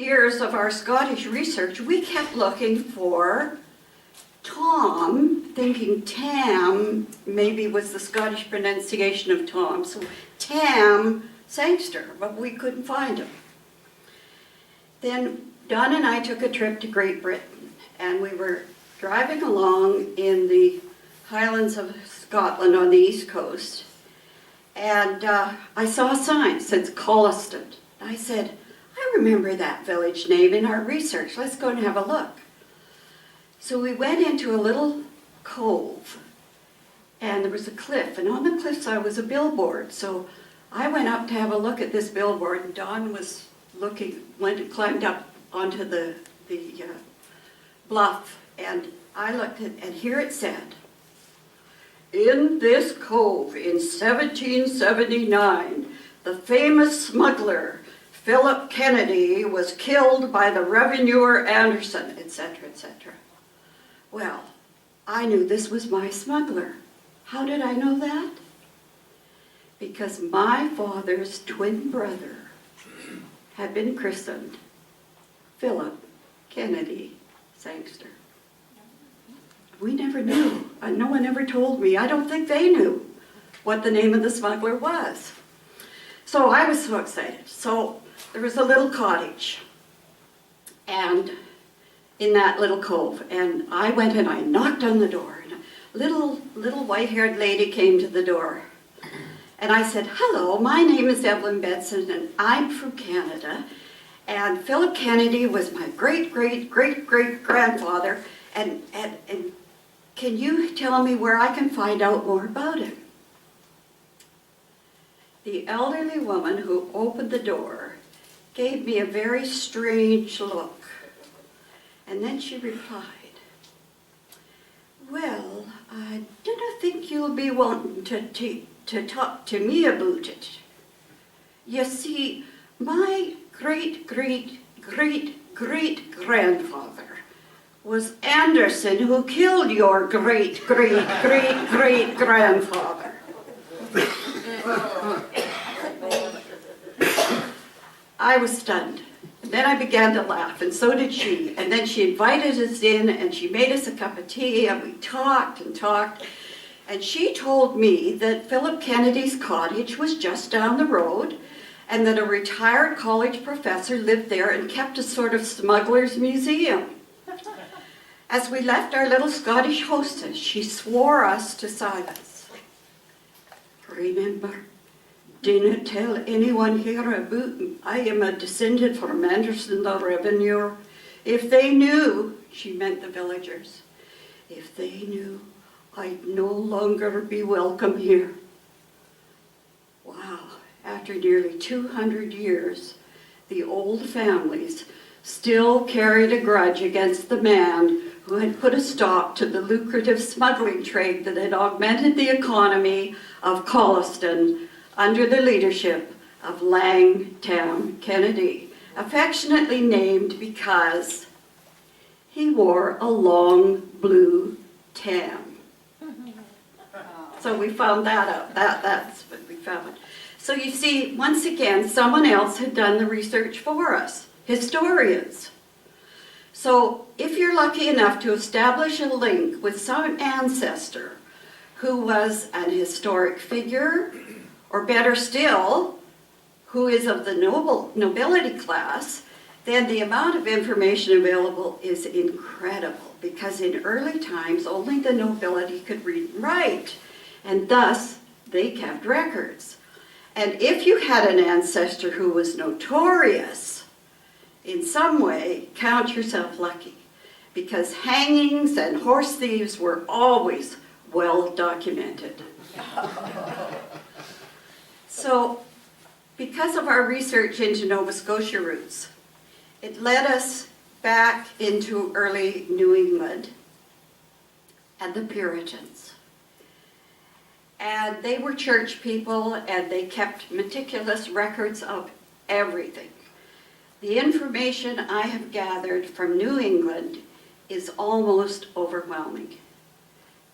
years of our Scottish research, we kept looking for Tom, thinking Tam maybe was the Scottish pronunciation of Tom, so Tam Sangster, but we couldn't find him. Then Don and I took a trip to Great Britain, and we were driving along in the Highlands of Scotland on the east coast, and I saw a sign that said Colliston. I said, I remember that village name in our research. Let's go and have a look. So we went into a little cove, and there was a cliff, and on the cliffside was a billboard. So I went up to have a look at this billboard, and Don was looking, climbed up onto the bluff, and I looked at, and here it said, in this cove in 1779, the famous smuggler Philip Kennedy was killed by the revenuer Anderson, etc., etc. Well, I knew this was my smuggler. How did I know that? Because my father's twin brother had been christened Philip Kennedy Sangster. We never knew. No one ever told me. I don't think they knew what the name of the smuggler was. So I was so excited. So there was a little cottage and in that little cove, and I went and I knocked on the door, and a little white-haired lady came to the door. And I said, hello, my name is Evelyn Benson, and I'm from Canada, and Philip Kennedy was my great-great-great-great-grandfather, and can you tell me where I can find out more about him? The elderly woman who opened the door gave me a very strange look. And then she replied, well, I don't think you'll be wanting to talk to me about it. You see, my great-great-great-great-grandfather was Anderson, who killed your great-great-great-great-grandfather. I was stunned. Then I began to laugh, and so did she. And then she invited us in, and she made us a cup of tea, and we talked and talked. And she told me that Philip Kennedy's cottage was just down the road, and that a retired college professor lived there and kept a sort of smuggler's museum. As we left our little Scottish hostess, she swore us to silence. Remember, dinna tell anyone here about me. I am a descendant from Anderson the revenuer. If they knew, she meant the villagers, if they knew, I'd no longer be welcome here. Wow, after nearly 200 years, the old families still carried a grudge against the man who had put a stop to the lucrative smuggling trade that had augmented the economy of Colliston under the leadership of Lang Tam Kennedy, affectionately named because he wore a long blue tam. So we found that out. That's what we found. So you see, once again, someone else had done the research for us, historians. So if you're lucky enough to establish a link with some ancestor who was an historic figure, or better still, who is of the nobility class, then the amount of information available is incredible, because in early times only the nobility could read and write, and thus they kept records. And if you had an ancestor who was notorious in some way, count yourself lucky, because hangings and horse thieves were always well documented. So, because of our research into Nova Scotia roots, it led us back into early New England and the Puritans. And they were church people, and they kept meticulous records of everything. The information I have gathered from New England is almost overwhelming.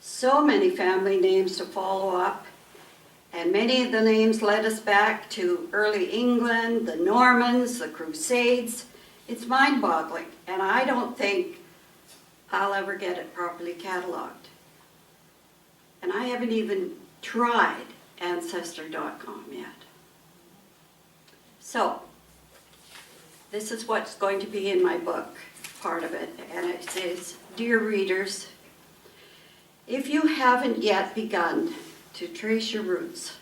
So many family names to follow up, and many of the names led us back to early England, the Normans, the Crusades, It's mind-boggling, and I don't think I'll ever get it properly cataloged. And I haven't even tried Ancestry.com yet. So, this is what's going to be in my book, part of it, and it says, "Dear readers, if you haven't yet begun to trace your roots,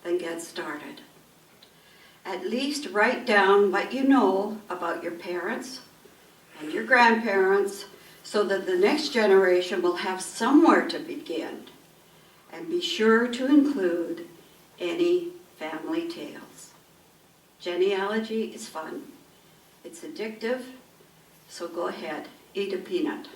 then get started. At least write down what you know about your parents and your grandparents so that the next generation will have somewhere to begin. And be sure to include any family tales. Genealogy is fun. It's addictive, so go ahead, eat a peanut."